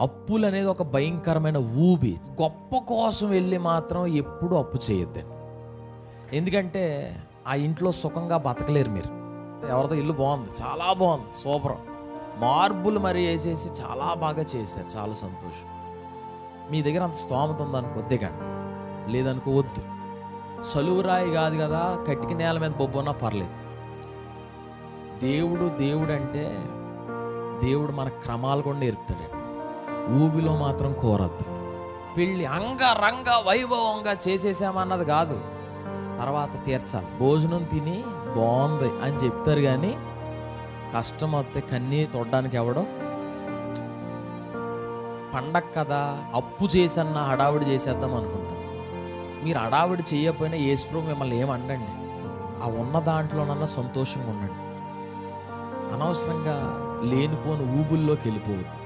అప్పులు అనేది ఒక భయంకరమైన ఊబి. గొప్ప కోసం వెళ్ళి మాత్రం ఎప్పుడూ అప్పు చేయొద్దండి. ఎందుకంటే ఆ ఇంట్లో సుఖంగా బతకలేరు మీరు. ఎవరిదో ఇల్లు బాగుంది, చాలా బాగుంది, సూపర్, మార్బుల్ మరి వేసేసి చాలా బాగా చేశారు, చాలా సంతోషం. మీ దగ్గర అంత స్తోమత ఉందనుకో దిగండి, లేదనుకో వద్దు. సలువురాయి కాదు కదా, కట్టికి నేల మీద బొబ్బున్నా పర్లేదు. దేవుడు అంటే దేవుడు మన క్రమాలు కూడా నేర్పుతాడండి. ఊబిలో మాత్రం కోరద్దు. పెళ్ళి అంగరంగ వైభవంగా చేసేసామన్నది కాదు, తర్వాత తీర్చాలి. భోజనం తిని బాగుంది అని చెప్తారు కానీ కష్టం వస్తే కన్నీ తొడడానికి ఎవడో. పండగ కదా, అప్పు చేసన్న హడావుడి చేసేద్దాం అనుకుంటారు. మీరు హడావుడి చేయకపోయినా యేసుప్రభు మిమ్మల్ని ఏమండండి. ఆ ఉన్న దాంట్లోనన్నా సంతోషంగా ఉండండి. అనవసరంగా లేనిపోని ఊబుల్లోకి వెళ్ళిపోవద్దు.